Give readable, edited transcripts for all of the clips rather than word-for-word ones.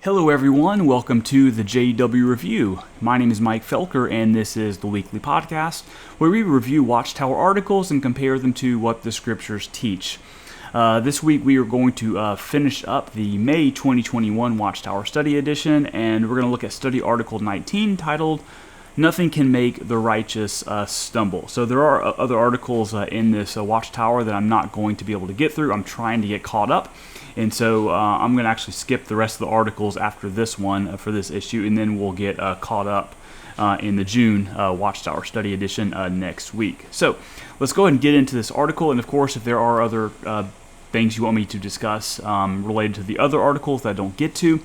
Hello everyone, welcome to the JW Review. My name is Mike Felker and this is the weekly podcast where we review Watchtower articles and compare them to what the scriptures teach. This week we are going to finish up the May 2021 Watchtower Study Edition, and we're going to look at Study Article 19 titled Nothing Can Make the Righteous Stumble. So there are other articles in this Watchtower that I'm not going to be able to get through. I'm trying to get caught up. And so I'm going to actually skip the rest of the articles after this one for this issue, and then we'll get caught up in the June Watchtower Study Edition next week. So let's go ahead and get into this article. And of course, if there are other things you want me to discuss related to the other articles that I don't get to,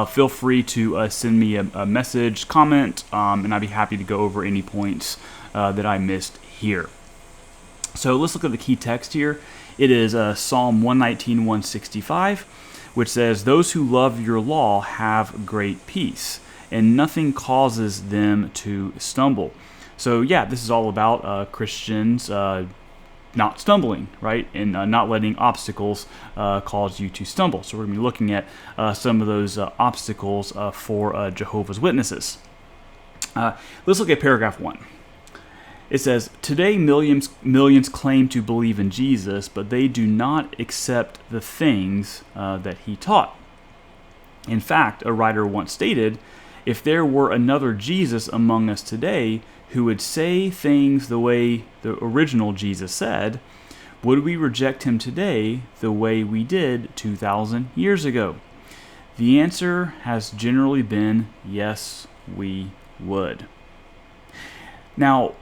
feel free to send me a message, comment, and I'd be happy to go over any points that I missed here. So let's look at the key text here. It is Psalm 119, 165, which says, "Those who love your law have great peace, and nothing causes them to stumble." So yeah, this is all about Christians not stumbling, right? And not letting obstacles cause you to stumble. So we're going to be looking at some of those obstacles for Jehovah's Witnesses. Let's look at paragraph 1. It says, "Today millions claim to believe in Jesus, but they do not accept the things that he taught. In fact, a writer once stated, if there were another Jesus among us today who would say things the way the original Jesus said, would we reject him today the way we did 2,000 years ago? The answer has generally been, yes, we would." Now,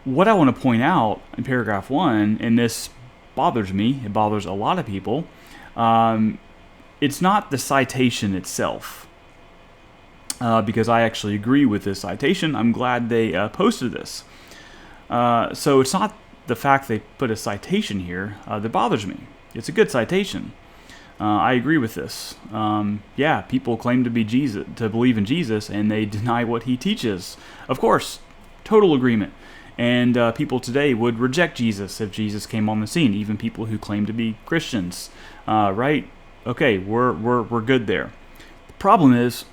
what I want to point out in paragraph 1, and this bothers me, it bothers a lot of people, it's not the citation itself, because I actually agree with this citation. I'm glad they posted this. So it's not the fact they put a citation here that bothers me. It's a good citation. I agree with this. Yeah, people claim to believe in Jesus, and they deny what he teaches. Of course, total agreement. And people today would reject Jesus if Jesus came on the scene, even people who claim to be Christians, right? Okay, we're good there. The problem is,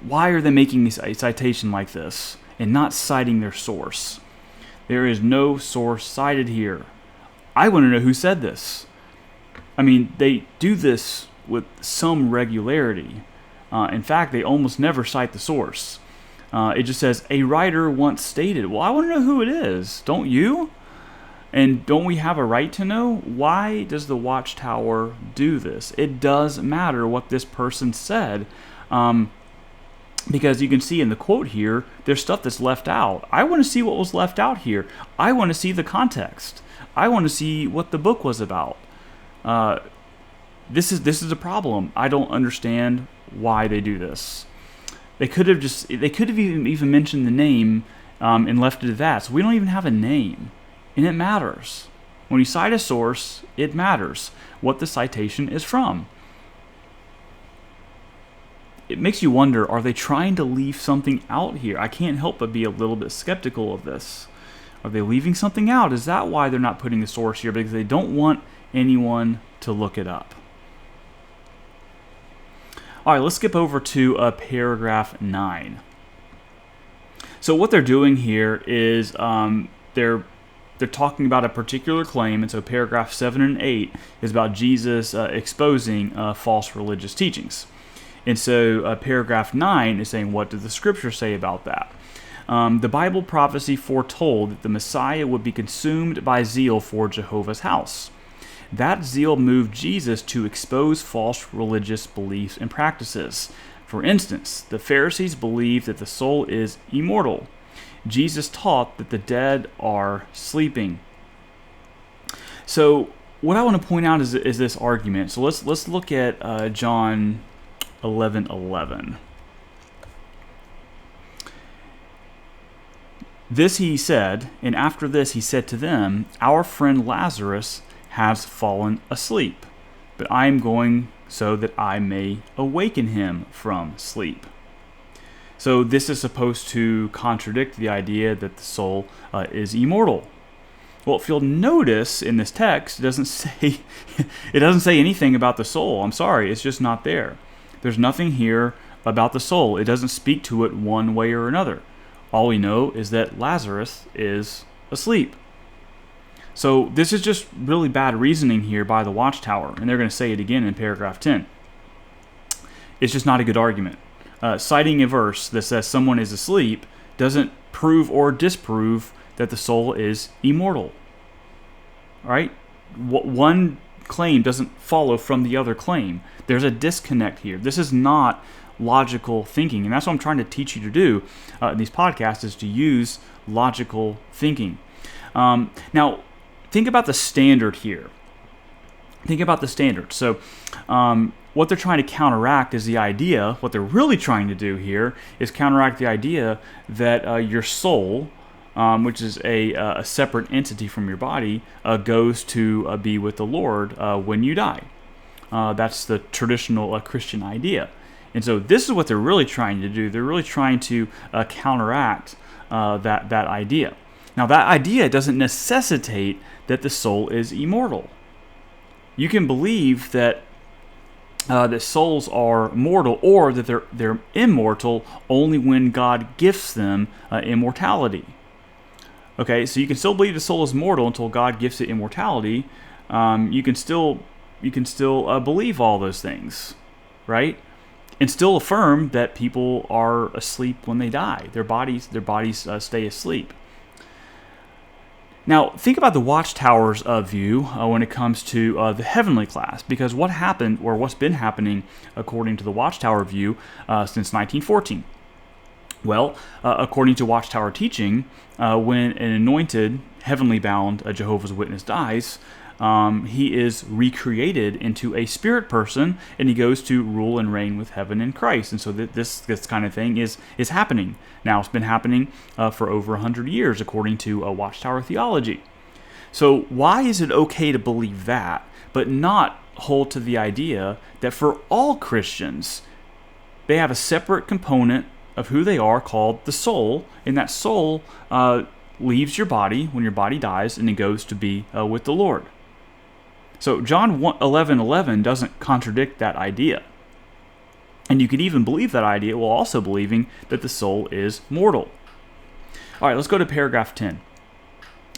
why are they making a citation like this and not citing their source? There is no source cited here. I want to know who said this. I mean, they do this with some regularity. In fact, they almost never cite the source. It just says, a writer once stated. Well, I want to know who it is. Don't you? And don't we have a right to know? Why does the Watchtower do this? It does matter what this person said. Because you can see in the quote here, there's stuff that's left out. I want to see what was left out here. I want to see the context. I want to see what the book was about. This is a problem. I don't understand why they do this. They could have even mentioned the name and left it at that. So we don't even have a name, and it matters. When you cite a source, it matters what the citation is from. It makes you wonder, are they trying to leave something out here? I can't help but be a little bit skeptical of this. Are they leaving something out? Is that why they're not putting the source here? Because they don't want anyone to look it up. All right, let's skip over to paragraph 9. So what they're doing here is they're talking about a particular claim, and so paragraph 7 and 8 is about Jesus exposing false religious teachings. And so paragraph 9 is saying, what did the scripture say about that? The Bible prophecy foretold that the Messiah would be consumed by zeal for Jehovah's house. That zeal moved Jesus to expose false religious beliefs and practices. For instance, the Pharisees believed that the soul is immortal. Jesus taught that the dead are sleeping. So what I want to point out is this argument. So let's look at John 11:11. This he said, and after this he said to them, "Our friend Lazarus has fallen asleep, but I am going so that I may awaken him from sleep." So this is supposed to contradict the idea that the soul is immortal. Well, if you'll notice in this text, it doesn't say anything about the soul. I'm sorry, it's just not there. There's nothing here about the soul. It doesn't speak to it one way or another. All we know is that Lazarus is asleep. So this is just really bad reasoning here by the Watchtower, and they're going to say it again in paragraph 10. It's just not a good argument. Citing a verse that says someone is asleep doesn't prove or disprove that the soul is immortal. All right? One claim doesn't follow from the other claim. There's a disconnect here. This is not logical thinking, and that's what I'm trying to teach you to do in these podcasts, is to use logical thinking. Now, think about the standard here. Think about the standard. So what they're trying to counteract is the idea, what they're really trying to do here is counteract the idea that your soul, which is a separate entity from your body, goes to be with the Lord when you die. That's the traditional Christian idea. And so this is what they're really trying to do. They're really trying to counteract that idea. Now, that idea doesn't necessitate that the soul is immortal. You can believe that souls are mortal, or that they're immortal only when God gifts them immortality. Okay, so you can still believe the soul is mortal until God gifts it immortality. You can still believe all those things, right? And still affirm that people are asleep when they die. Their bodies stay asleep. Now, think about the Watchtower's view when it comes to the heavenly class, because what happened, or what's been happening, according to the Watchtower view, since 1914? Well, according to Watchtower teaching, when an anointed, heavenly bound Jehovah's Witness dies, he is recreated into a spirit person, and he goes to rule and reign with heaven and Christ. And so this kind of thing is happening. Now, it's been happening for over 100 years, according to Watchtower theology. So why is it okay to believe that, but not hold to the idea that for all Christians, they have a separate component of who they are called the soul, and that soul leaves your body when your body dies, and it goes to be with the Lord? So John 11:11 doesn't contradict that idea. And you could even believe that idea while also believing that the soul is mortal. All right, let's go to paragraph 10.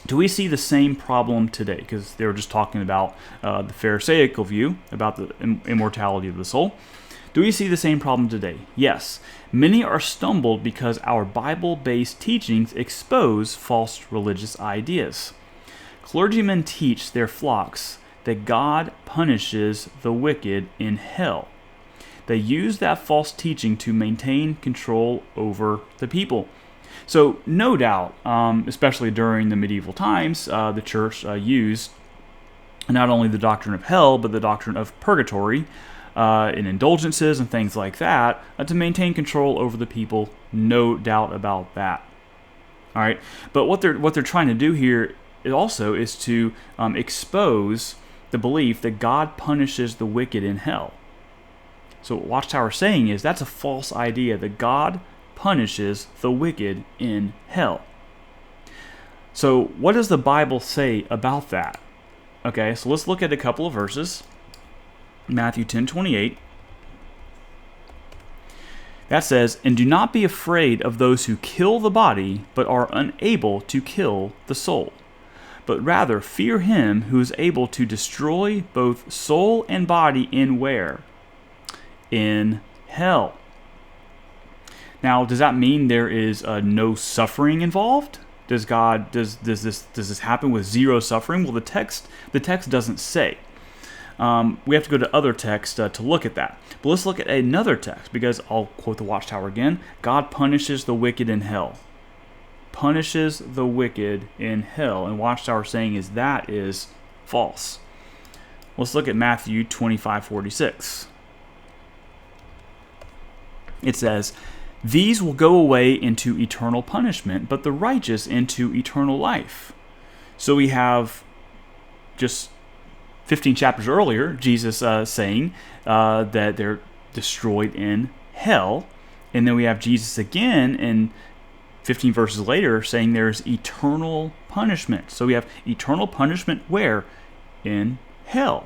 Do we see the same problem today? Because they were just talking about the Pharisaical view about the immortality of the soul. Do we see the same problem today? Yes. Many are stumbled because our Bible-based teachings expose false religious ideas. Clergymen teach their flocks that God punishes the wicked in hell. They use that false teaching to maintain control over the people. So, no doubt, especially during the medieval times, the church used not only the doctrine of hell, but the doctrine of purgatory and indulgences and things like that to maintain control over the people. No doubt about that. All right, but what they're trying to do here is to expose the belief that God punishes the wicked in hell. So what Watchtower is saying is that's a false idea, that God punishes the wicked in hell. So what does the Bible say about that? Okay, so let's look at a couple of verses. Matthew 10:28. That says, "And do not be afraid of those who kill the body, but are unable to kill the soul. But rather fear him who is able to destroy both soul and body in" where? In hell. Now, does that mean there is no suffering involved? Does this happen with zero suffering? Well, the text doesn't say. We have to go to other texts to look at that. But let's look at another text, because I'll quote the Watchtower again. God punishes the wicked in hell. Punishes the wicked in hell. And Watchtower saying that is false. Let's look at Matthew 25:46. It says, "These will go away into eternal punishment, but the righteous into eternal life." So we have just 15 chapters earlier, Jesus saying that they're destroyed in hell. And then we have Jesus again in 15 verses later saying there's eternal punishment. So we have eternal punishment where? In hell.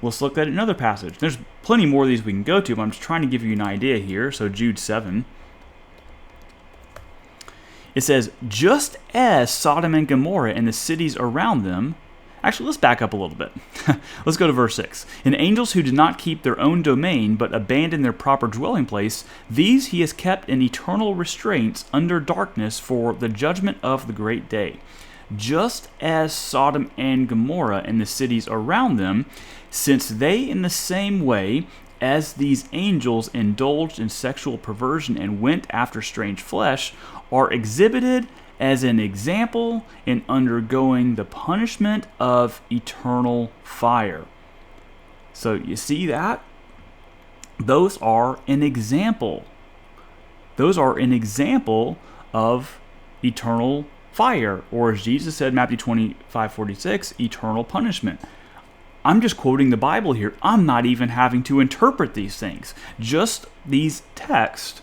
Let's look at another passage. There's plenty more of these we can go to, but I'm just trying to give you an idea here. So Jude 7. It says, just as Sodom and Gomorrah and the cities around them. Actually, let's back up a little bit. Let's go to verse 6. And angels who did not keep their own domain, but abandoned their proper dwelling place, these he has kept in eternal restraints under darkness for the judgment of the great day. Just as Sodom and Gomorrah and the cities around them, since they in the same way as these angels indulged in sexual perversion and went after strange flesh, are exhibited as an example in undergoing the punishment of eternal fire. So you see that? Those are an example. Those are an example of eternal fire, or as Jesus said in Matthew 25:46, eternal punishment. I'm just quoting the Bible here. I'm not even having to interpret these things. Just these texts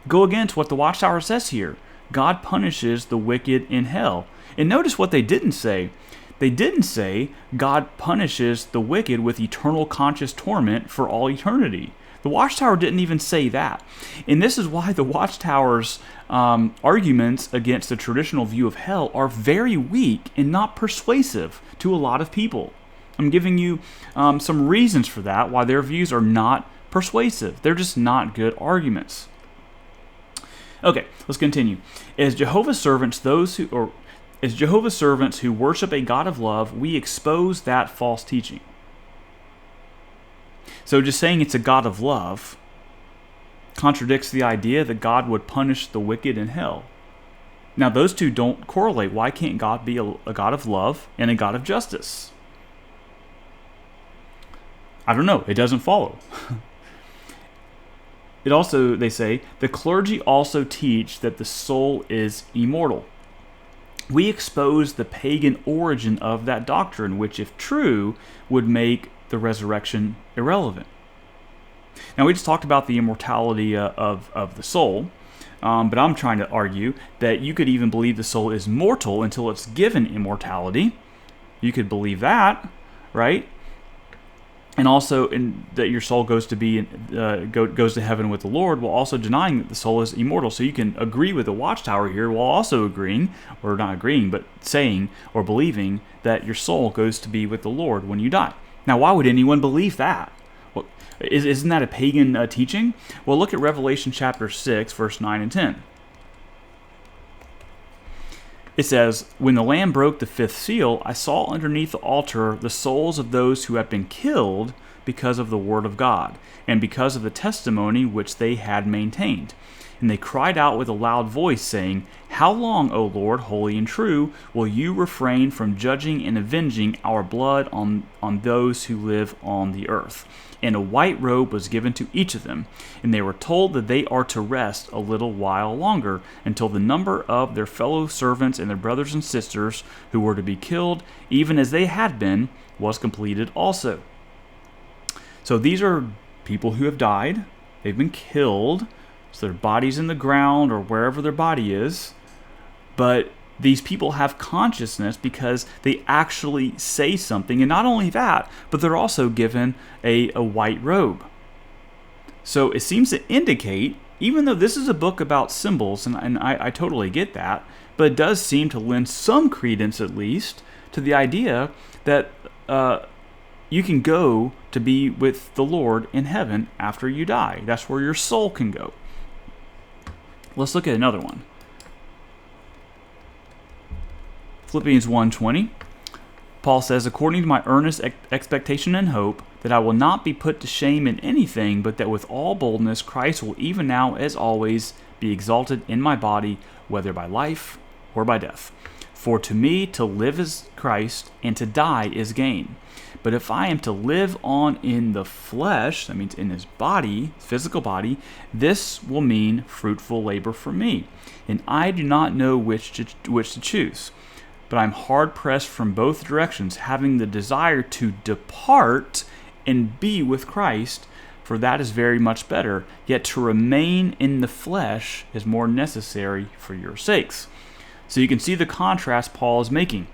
go against what the Watchtower says here. God punishes the wicked in hell. And notice what they didn't say. They didn't say God punishes the wicked with eternal conscious torment for all eternity. The Watchtower didn't even say that. And this is why the Watchtower's arguments against the traditional view of hell are very weak and not persuasive to a lot of people. I'm giving you some reasons for that, why their views are not persuasive. They're just not good arguments. Okay, let's continue. As Jehovah's servants who worship a God of love, we expose that false teaching. So just saying it's a God of love contradicts the idea that God would punish the wicked in hell. Now those two don't correlate. Why can't God be a God of love and a God of justice? I don't know. It doesn't follow. It also, they say, the clergy also teach that the soul is immortal. We expose the pagan origin of that doctrine, which, if true, would make the resurrection irrelevant. Now, we just talked about the immortality of the soul, but I'm trying to argue that you could even believe the soul is mortal until it's given immortality. You could believe that, right? And also that your soul goes to heaven with the Lord, while also denying that the soul is immortal. So you can agree with the Watchtower here, while also agreeing, or not agreeing, but saying or believing that your soul goes to be with the Lord when you die. Now, why would anyone believe that? Well, isn't that a pagan teaching? Well, look at Revelation chapter 6, verse 9 and 10. It says, when the Lamb broke the fifth seal, I saw underneath the altar the souls of those who had been killed because of the word of God, and because of the testimony which they had maintained. And they cried out with a loud voice, saying, how long, O Lord, holy and true, will you refrain from judging and avenging our blood on those who live on the earth? And a white robe was given to each of them, and they were told that they are to rest a little while longer, until the number of their fellow servants and their brothers and sisters who were to be killed, even as they had been, was completed also. So these are people who have died. They've been killed. So their body's in the ground or wherever their body is. But these people have consciousness because they actually say something. And not only that, but they're also given a white robe. So it seems to indicate, even though this is a book about symbols, and I totally get that, but it does seem to lend some credence, at least, to the idea that you can go to be with the Lord in heaven after you die. That's where your soul can go. Let's look at another one. Philippians 1:20. Paul says, according to my earnest expectation and hope, that I will not be put to shame in anything, but that with all boldness Christ will even now, as always, be exalted in my body, whether by life or by death. For to me to live is Christ, and to die is gain. But if I am to live on in the flesh, that means in his body, physical body, this will mean fruitful labor for me. And I do not know which to choose. But I'm hard-pressed from both directions, having the desire to depart and be with Christ, for that is very much better. Yet to remain in the flesh is more necessary for your sakes. So you can see the contrast Paul is making.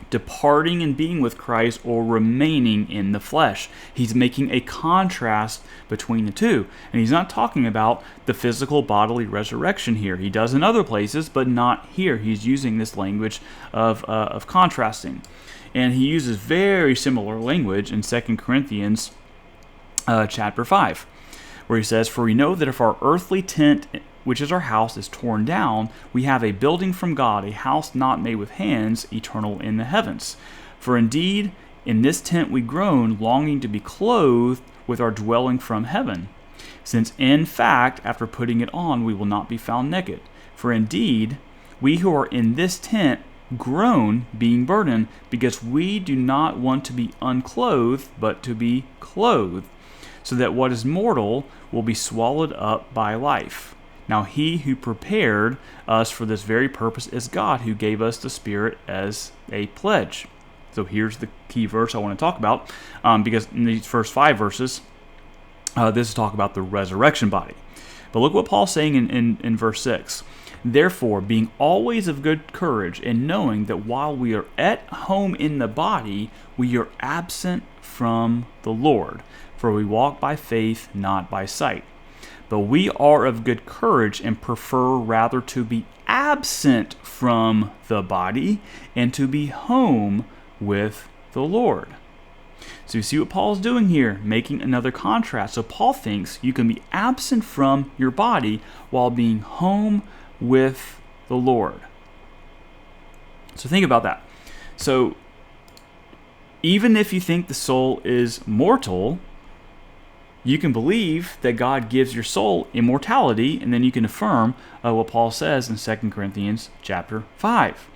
departing and being with Christ or remaining in the flesh. He's making a contrast between the two. And he's not talking about the physical bodily resurrection here. He does in other places, but not here. He's using this language of contrasting. And he uses very similar language in 2 Corinthians chapter 5, where he says, "For we know that if our earthly tent, which is our house, is torn down, we have a building from God, a house not made with hands, eternal in the heavens. For indeed, in this tent we groan, longing to be clothed with our dwelling from heaven. Since in fact, after putting it on, we will not be found naked. For indeed, we who are in this tent groan, being burdened, because we do not want to be unclothed, but to be clothed, so that what is mortal will be swallowed up by life. Now he who prepared us for this very purpose is God, who gave us the Spirit as a pledge." So here's the key verse I want to talk about, because in these first 5 verses, this is talk about the resurrection body. But look what Paul's saying in verse 6. "Therefore, being always of good courage, and knowing that while we are at home in the body, we are absent from the Lord. For we walk by faith, not by sight. But we are of good courage and prefer rather to be absent from the body and to be home with the Lord." So you see what Paul's doing here, making another contrast. So Paul thinks you can be absent from your body while being home with the Lord. So think about that. So even if you think the soul is mortal, you can believe that God gives your soul immortality, and then you can affirm what Paul says in 2 Corinthians chapter 5.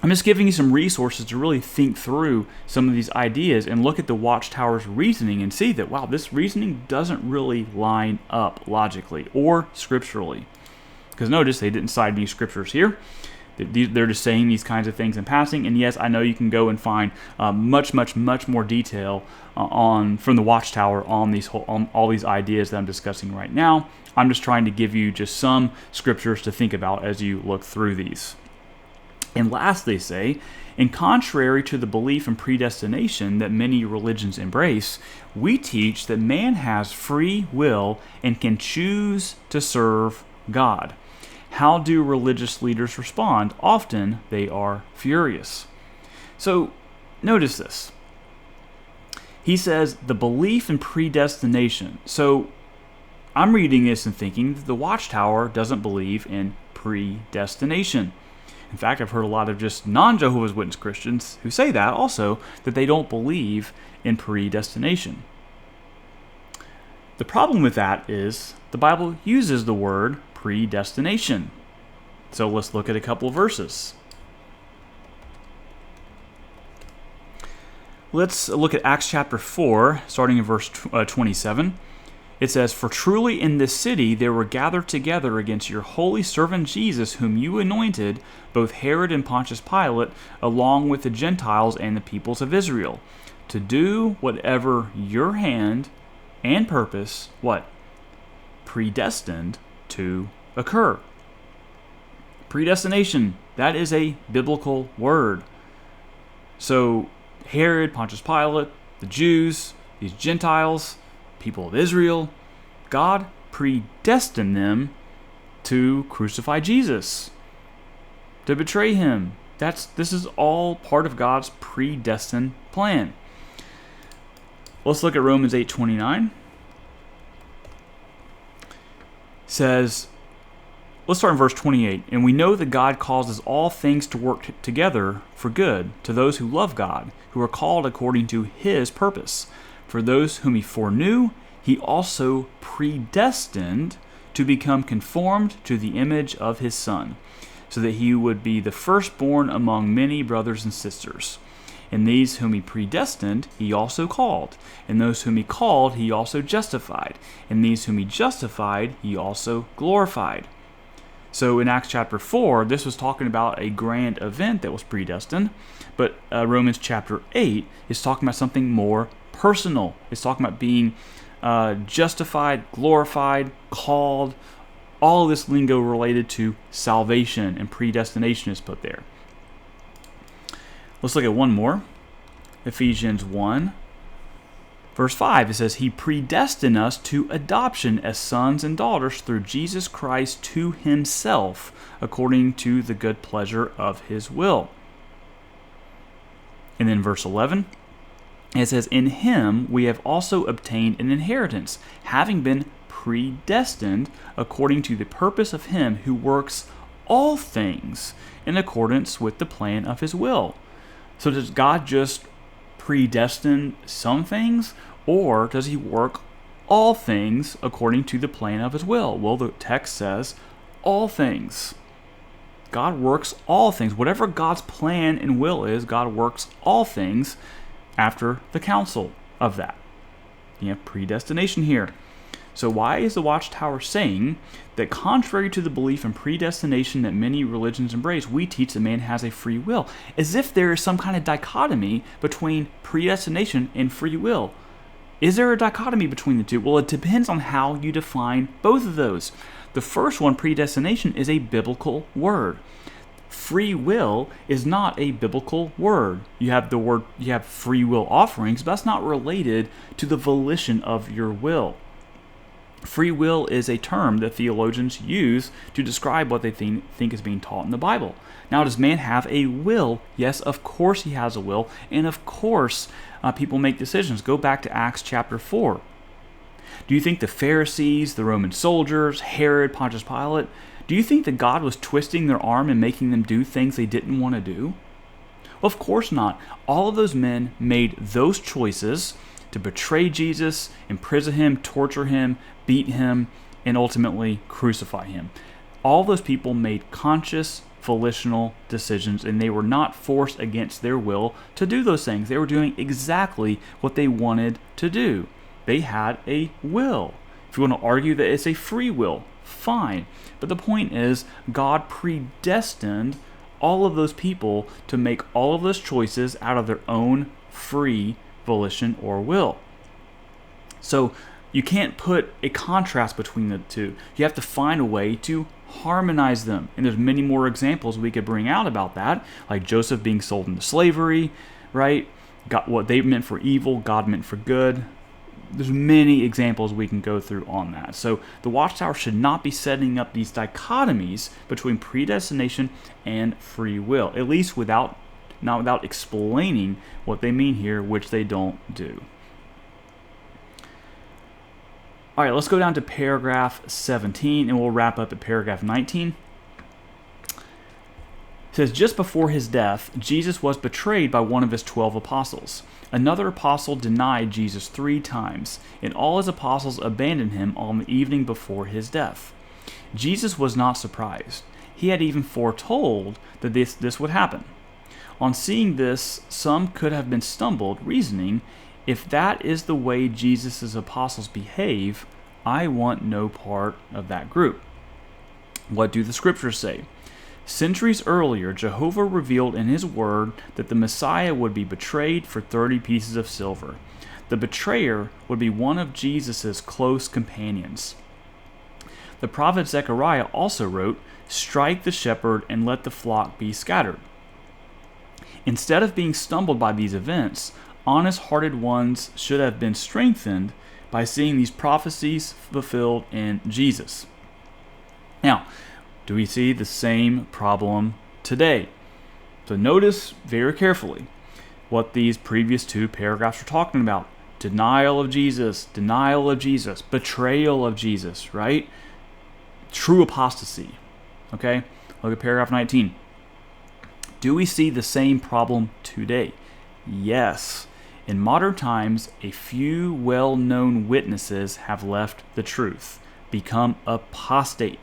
I'm just giving you some resources to really think through some of these ideas and look at the Watchtower's reasoning and see that, wow, this reasoning doesn't really line up logically or scripturally. Because notice they didn't cite any scriptures here. They're just saying these kinds of things in passing. And yes, I know you can go and find much more detail from the Watchtower on all these ideas that I'm discussing right now. I'm just trying to give you just some scriptures to think about as you look through these. And last, they say, in contrary to the belief in predestination that many religions embrace, we teach that man has free will and can choose to serve God. How do religious leaders respond? Often they are furious. So notice this. He says the belief in predestination. So I'm reading this and thinking that the Watchtower doesn't believe in predestination. In fact, I've heard a lot of just non-Jehovah's Witness Christians who say that also, that they don't believe in predestination. The problem with that is the Bible uses the word predestination. So let's look at a couple of verses. Let's look at Acts chapter 4, starting in verse 27. It says, "For truly in this city there were gathered together against your holy servant Jesus, whom you anointed, both Herod and Pontius Pilate, along with the Gentiles and the peoples of Israel, to do whatever your hand and purpose," what? "Predestined to occur." Predestination, that is a biblical word. So Herod, Pontius Pilate, the Jews, these Gentiles, people of Israel, God predestined them to crucify Jesus, to betray him. This is all part of God's predestined plan. Let's look at Romans 8:29. It says, let's start in verse 28. "And we know that God causes all things to work together for good to those who love God, who are called according to his purpose. For those whom he foreknew, he also predestined to become conformed to the image of his Son, so that he would be the firstborn among many brothers and sisters. And these whom he predestined, he also called. And those whom he called, he also justified. And these whom he justified, he also glorified." So in Acts chapter 4, this was talking about a grand event that was predestined. But Romans chapter 8 is talking about something more personal. It's talking about being justified, glorified, called. All of this lingo related to salvation, and predestination is put there. Let's look at one more. Ephesians 1, verse 5. It says, He predestined us to adoption as sons and daughters through Jesus Christ to Himself, according to the good pleasure of His will. And then verse 11, it says, In Him we have also obtained an inheritance, having been predestined according to the purpose of Him who works all things in accordance with the plan of His will. So does God just predestine some things, or does He work all things according to the plan of His will? Well, the text says all things. God works all things. Whatever God's plan and will is, God works all things after the counsel of that. You have predestination here. So why is the Watchtower saying that contrary to the belief in predestination that many religions embrace, we teach that man has a free will, as if there is some kind of dichotomy between predestination and free will? Is there a dichotomy between the two? Well, it depends on how you define both of those. The first one, predestination, is a biblical word. Free will is not a biblical word. You have free will offerings, but that's not related to the volition of your will. Free will is a term that theologians use to describe what they think is being taught in the Bible. Now, does man have a will? Yes, of course he has a will, and of course people make decisions. Go back to Acts chapter 4. Do you think the Pharisees, the Roman soldiers, Herod, Pontius Pilate, do you think that God was twisting their arm and making them do things they didn't want to do? Well, of course not. All of those men made those choices to betray Jesus, imprison Him, torture Him, beat Him, and ultimately crucify Him. All those people made conscious, volitional decisions, and they were not forced against their will to do those things. They were doing exactly what they wanted to do. They had a will. If you want to argue that it's a free will, fine. But the point is, God predestined all of those people to make all of those choices out of their own free volition or will. So you can't put a contrast between the two. You have to find a way to harmonize them. And there's many more examples we could bring out about that, like Joseph being sold into slavery, right? Got what they meant for evil, God meant for good. There's many examples we can go through on that. So the Watchtower should not be setting up these dichotomies between predestination and free will, at least without explaining what they mean here, which they don't do. All right, let's go down to paragraph 17, and we'll wrap up at paragraph 19. It says, just before His death, Jesus was betrayed by one of His 12 apostles. Another apostle denied Jesus 3 times, and all His apostles abandoned Him on the evening before His death. Jesus was not surprised. He had even foretold that this would happen. On seeing this, some could have been stumbled, reasoning, if that is the way Jesus' apostles behave, I want no part of that group. What do the scriptures say? Centuries earlier, Jehovah revealed in His word that the Messiah would be betrayed for 30 pieces of silver. The betrayer would be one of Jesus' close companions. The prophet Zechariah also wrote, strike the shepherd and let the flock be scattered. Instead of being stumbled by these events, honest-hearted ones should have been strengthened by seeing these prophecies fulfilled in Jesus. Now, do we see the same problem today? So notice very carefully what these previous 2 paragraphs are talking about. Denial of Jesus, betrayal of Jesus, right? True apostasy. Okay? Look at paragraph 19. Do we see the same problem today? Yes. In modern times, a few well-known witnesses have left the truth, become apostate,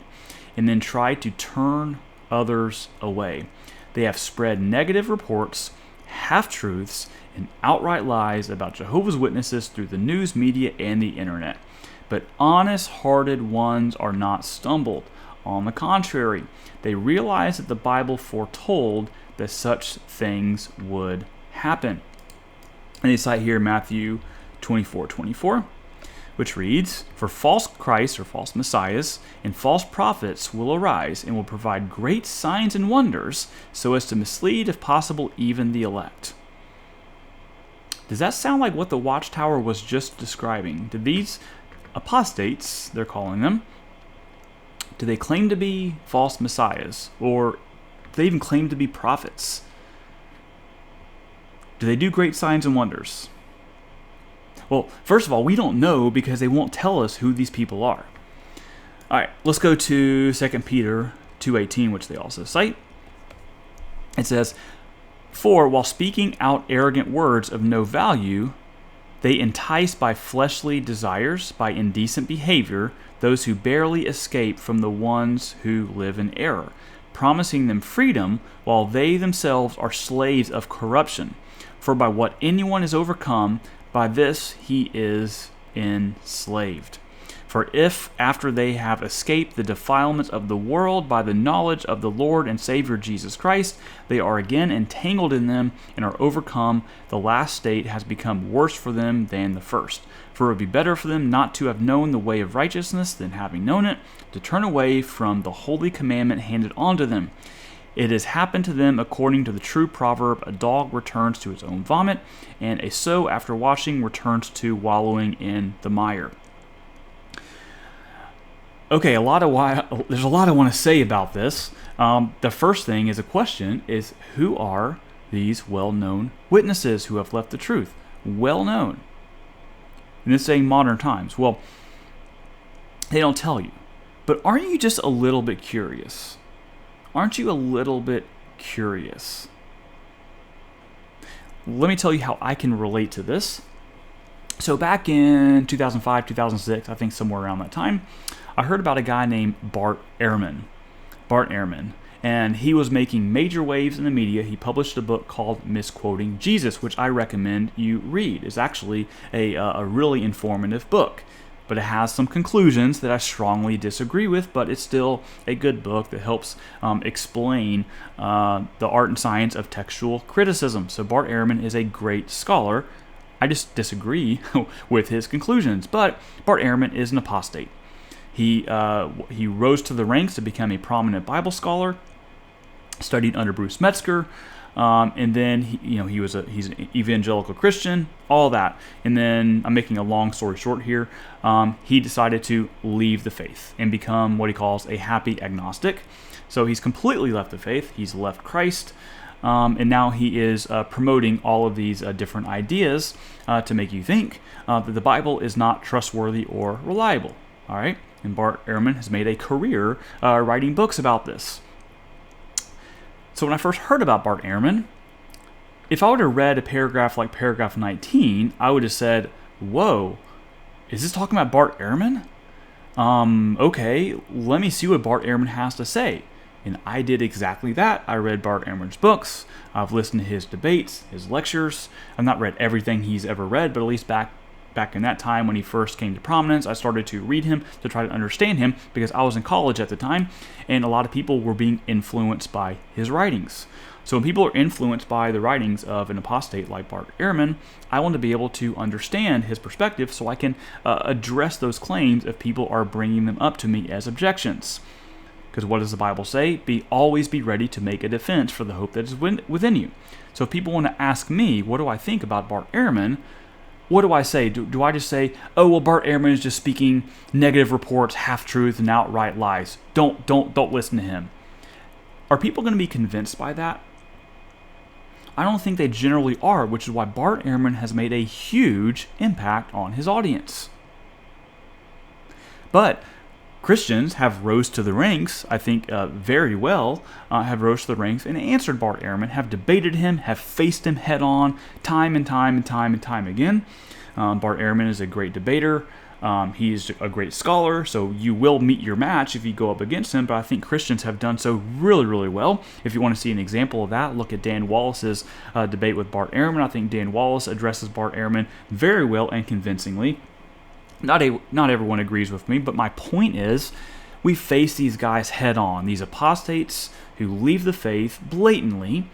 and then tried to turn others away. They have spread negative reports, half-truths, and outright lies about Jehovah's Witnesses through the news media and the internet. But honest-hearted ones are not stumbled. On the contrary, they realize that the Bible foretold that such things would happen. And they cite here Matthew 24:24. which reads, "For false Christs or false messiahs and false prophets will arise and will provide great signs and wonders so as to mislead, if possible, even the elect." Does that sound like what the Watchtower was just describing? Do these apostates, they're calling them, do they claim to be false messiahs? Or do they even claim to be prophets? Do they do great signs and wonders? Well, first of all, we don't know because they won't tell us who these people are. All right, let's go to 2 Peter 2:18, which they also cite. It says, "For while speaking out arrogant words of no value, they entice by fleshly desires, by indecent behavior, those who barely escape from the ones who live in error, promising them freedom while they themselves are slaves of corruption. For by what anyone is overcome, by this he is enslaved. For if, after they have escaped the defilements of the world by the knowledge of the Lord and Savior Jesus Christ, they are again entangled in them and are overcome, the last state has become worse for them than the first. For it would be better for them not to have known the way of righteousness than, having known it, to turn away from the holy commandment handed on to them. It has happened to them according to the true proverb, a dog returns to its own vomit, and a sow after washing returns to wallowing in the mire." Okay, there's a lot I want to say about this. The first thing is a question is, who are these well-known witnesses who have left the truth? Well-known. And it's saying modern times. Well, they don't tell you. But aren't you just a little bit curious? Aren't you a little bit curious? Let me tell you how I can relate to this. So back in 2005, 2006, I think somewhere around that time, I heard about a guy named Bart Ehrman. And he was making major waves in the media. He published a book called Misquoting Jesus, which I recommend you read. It's actually a really informative book. But it has some conclusions that I strongly disagree with, but it's still a good book that helps explain the art and science of textual criticism. So Bart Ehrman is a great scholar. I just disagree with his conclusions. But Bart Ehrman is an apostate. He rose to the ranks to become a prominent Bible scholar, studied under Bruce Metzger, and then he's an evangelical Christian, all that. And then, I'm making a long story short here, he decided to leave the faith and become what he calls a happy agnostic. So he's completely left the faith. He's left Christ. And now he is promoting all of these different ideas to make you think that the Bible is not trustworthy or reliable. All right? And Bart Ehrman has made a career writing books about this. So when I first heard about Bart Ehrman, if I would have read a paragraph like paragraph 19, I would have said, "Whoa, is this talking about Bart Ehrman? Okay, let me see what Bart Ehrman has to say." And I did exactly that. I read Bart Ehrman's books. I've listened to his debates, his lectures. I've not read everything he's ever read, but at least back in that time when he first came to prominence, I started to read him to try to understand him because I was in college at the time, and a lot of people were being influenced by his writings. So when people are influenced by the writings of an apostate like Bart Ehrman, I want to be able to understand his perspective so I can address those claims if people are bringing them up to me as objections. Because what does the Bible say? Always be ready to make a defense for the hope that is within you. So if people want to ask me, what do I think about Bart Ehrman? What do I say? Do I just say, "Oh, well, Bart Ehrman is just speaking negative reports, half-truths, and outright lies. Don't listen to him"? Are people going to be convinced by that? I don't think they generally are, which is why Bart Ehrman has made a huge impact on his audience. But Christians have rose to the ranks, I think very well, have rose to the ranks and answered Bart Ehrman, have debated him, have faced him head on time and time again. Bart Ehrman is a great debater. He's a great scholar, so you will meet your match if you go up against him, but I think Christians have done so really, really well. If you want to see an example of that, look at Dan Wallace's debate with Bart Ehrman. I think Dan Wallace addresses Bart Ehrman very well and convincingly. Not everyone agrees with me, but my point is, we face these guys head on, these apostates who leave the faith blatantly.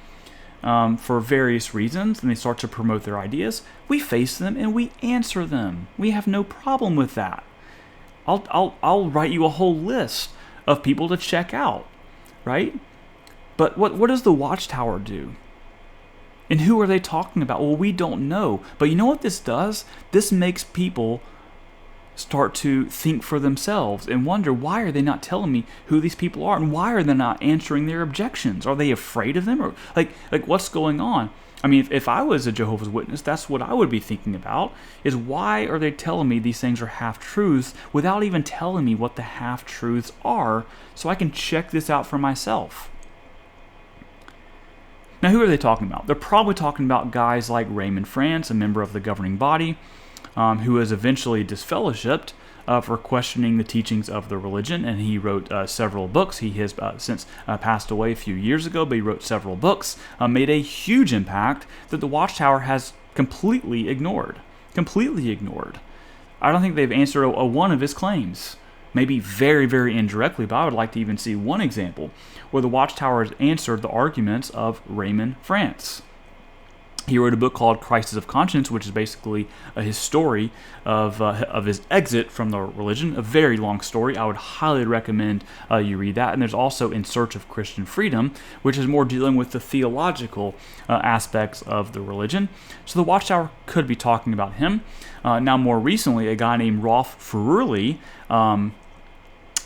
for various reasons, and they start to promote their ideas, we face them and we answer them. We have no problem with that. I'll write you a whole list of people to check out, right? But what does the Watchtower do? And who are they talking about? Well, we don't know. But you know what this does? This makes people start to think for themselves and wonder, why are they not telling me who these people are, and why are they not answering their objections? Are they afraid of them, or like what's going on? I mean, if I was a Jehovah's Witness, that's what I would be thinking about, is why are they telling me these things are half-truths without even telling me what the half-truths are, so I can check this out for myself? Now, who are they talking about? They're probably talking about guys like Raymond France, a member of the governing body, who was eventually disfellowshipped for questioning the teachings of the religion, and he wrote several books. He has since passed away a few years ago, but he wrote several books, made a huge impact that the Watchtower has completely ignored. Completely ignored. I don't think they've answered a one of his claims. Maybe very, very indirectly, but I would like to even see one example where the Watchtower has answered the arguments of Raymond France. He wrote a book called Crisis of Conscience, which is basically his story of his exit from the religion. A very long story. I would highly recommend you read that. And there's also In Search of Christian Freedom, which is more dealing with the theological aspects of the religion. So the Watchtower could be talking about him. Now, more recently, a guy named Rolf Ferruli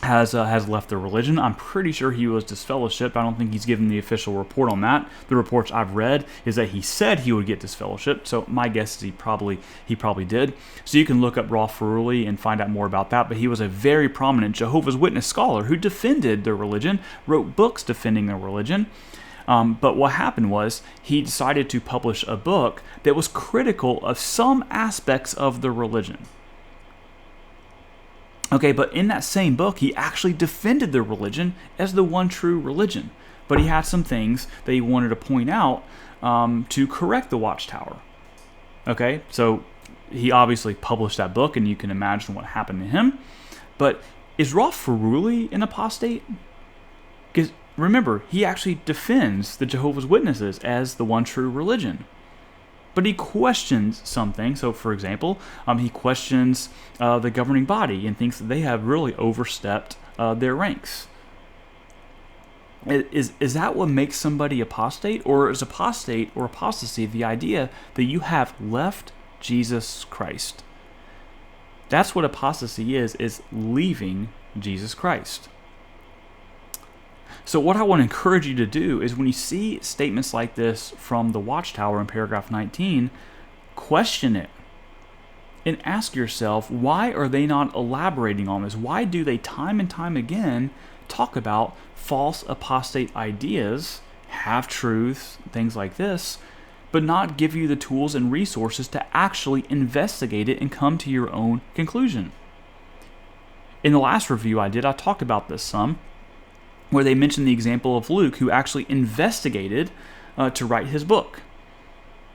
has left the religion. I'm pretty sure he was disfellowshipped. I don't think he's given the official report on that. The reports I've read is that he said he would get disfellowshipped, so my guess is he probably did. So you can look up Rolf Ferruli and find out more about that, but he was a very prominent Jehovah's Witness scholar who defended their religion, wrote books defending their religion. But what happened was he decided to publish a book that was critical of some aspects of the religion. Okay, but in that same book, he actually defended the religion as the one true religion. But he had some things that he wanted to point out to correct the Watchtower. Okay, so he obviously published that book, and you can imagine what happened to him. But is Rolf Ferruli an apostate? Because remember, he actually defends the Jehovah's Witnesses as the one true religion. But he questions something. So, for example, he questions the governing body and thinks that they have really overstepped their ranks. Is that what makes somebody apostate? Or is apostate or apostasy the idea that you have left Jesus Christ? That's what apostasy is leaving Jesus Christ. So what I want to encourage you to do is when you see statements like this from the Watchtower in paragraph 19, question it and ask yourself, why are they not elaborating on this? Why do they time and time again talk about false apostate ideas, half-truths, things like this, but not give you the tools and resources to actually investigate it and come to your own conclusion? In the last review I did, I talked about this some, where they mentioned the example of Luke, who actually investigated to write his book.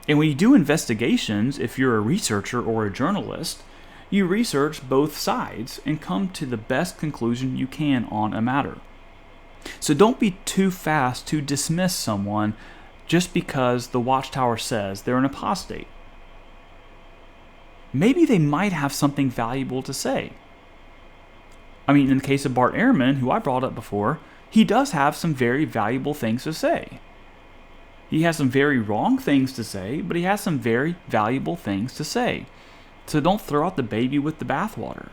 And when you do investigations, if you're a researcher or a journalist, you research both sides and come to the best conclusion you can on a matter. So don't be too fast to dismiss someone just because the Watchtower says they're an apostate. Maybe they might have something valuable to say. I mean, in the case of Bart Ehrman, who I brought up before, he does have some very valuable things to say. He has some very wrong things to say, but he has some very valuable things to say. So don't throw out the baby with the bathwater.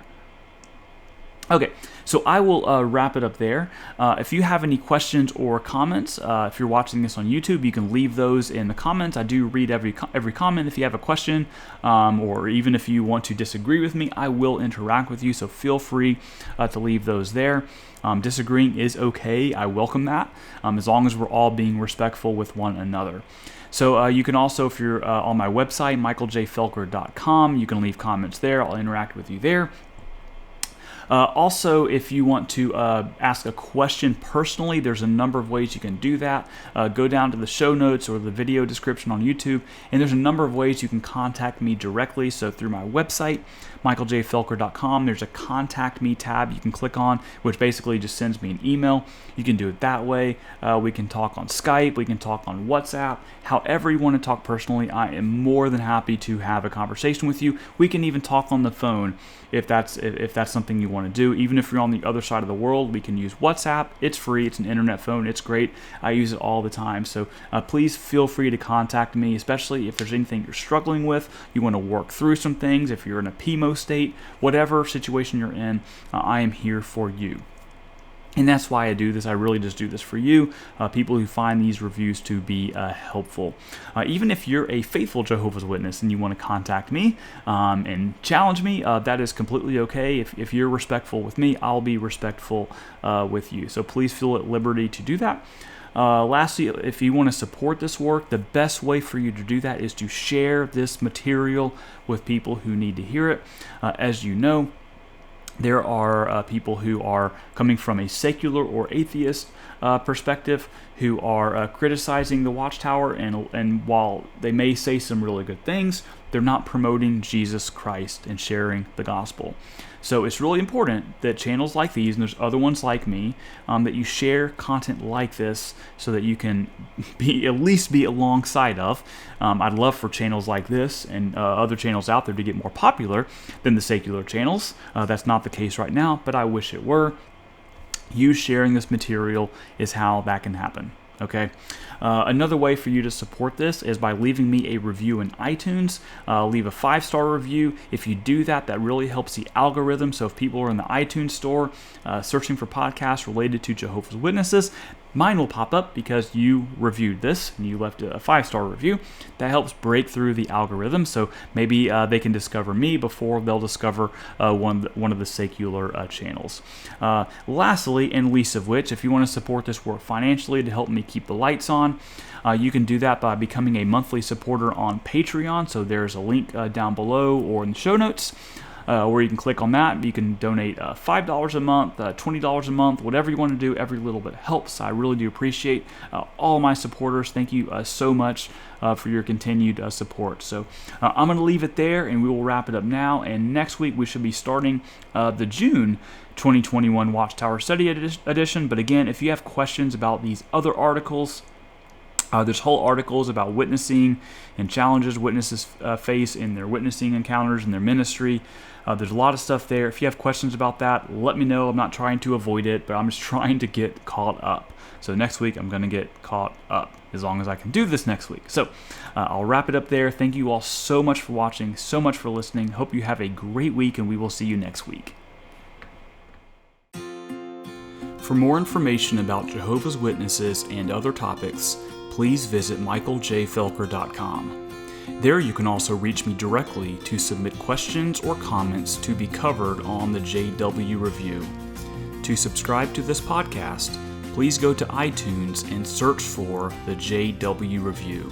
Okay, so I will wrap it up there. If you have any questions or comments, if you're watching this on YouTube, you can leave those in the comments. I do read every comment. If you have a question, or even if you want to disagree with me, I will interact with you, so feel free to leave those there. Disagreeing is okay. I welcome that, as long as we're all being respectful with one another. So you can also, if you're on my website, michaeljfelker.com, you can leave comments there. I'll interact with you there. Also, if you want to ask a question personally, there's a number of ways you can do that. Go down to the show notes or the video description on YouTube, and there's a number of ways you can contact me directly. So through my website, michaeljfelker.com, there's a contact me tab you can click on, which basically just sends me an email. You can do it that way. We can talk on Skype, we can talk on WhatsApp. However you want to talk personally, I am more than happy to have a conversation with you. We can even talk on the phone if that's something you want to do. Even if you're on the other side of the world, we can use WhatsApp. It's free. It's an internet phone. It's great. I use it all the time. So please feel free to contact me, especially if there's anything you're struggling with, you want to work through some things, if you're in a PMO state, whatever situation you're in, I am here for you. And that's why I do this. I really just do this for you, people who find these reviews to be helpful. Even if you're a faithful Jehovah's Witness and you want to contact me and challenge me, that is completely okay. If you're respectful with me, I'll be respectful with you. So please feel at liberty to do that. Lastly, if you want to support this work, the best way for you to do that is to share this material with people who need to hear it. As you know, there are people who are coming from a secular or atheist perspective who are criticizing the Watchtower, and while they may say some really good things, they're not promoting Jesus Christ and sharing the gospel. So it's really important that channels like these, and there's other ones like me, that you share content like this so that you can at least be alongside of. I'd love for channels like this and other channels out there to get more popular than the secular channels. That's not the case right now, but I wish it were. You sharing this material is how that can happen. Okay. Another way for you to support this is by leaving me a review in iTunes. Leave a 5-star review. If you do that, that really helps the algorithm. So if people are in the iTunes store searching for podcasts related to Jehovah's Witnesses, mine will pop up because you reviewed this and you left a 5-star review. That helps break through the algorithm. So maybe they can discover me before they'll discover one of the secular channels. Lastly, and least of which, if you want to support this work financially to help me keep the lights on, you can do that by becoming a monthly supporter on Patreon. So there's a link down below or in the show notes where you can click on that. You can donate $5 a month, $20 a month, whatever you want to do. Every little bit helps. I really do appreciate all of my supporters. Thank you so much for your continued support. So I'm going to leave it there, and we will wrap it up now. And next week we should be starting the June 2021 Watchtower Study Edition. But again, if you have questions about these other articles, there's whole articles about witnessing and challenges witnesses face in their witnessing encounters and their ministry. There's a lot of stuff there. If you have questions about that, let me know. I'm not trying to avoid it, but I'm just trying to get caught up. So next week, I'm going to get caught up as long as I can do this next week. So I'll wrap it up there. Thank you all so much for watching, so much for listening. Hope you have a great week, and we will see you next week. For more information about Jehovah's Witnesses and other topics, please visit michaeljfelker.com. There you can also reach me directly to submit questions or comments to be covered on the JW Review. To subscribe to this podcast, please go to iTunes and search for the JW Review.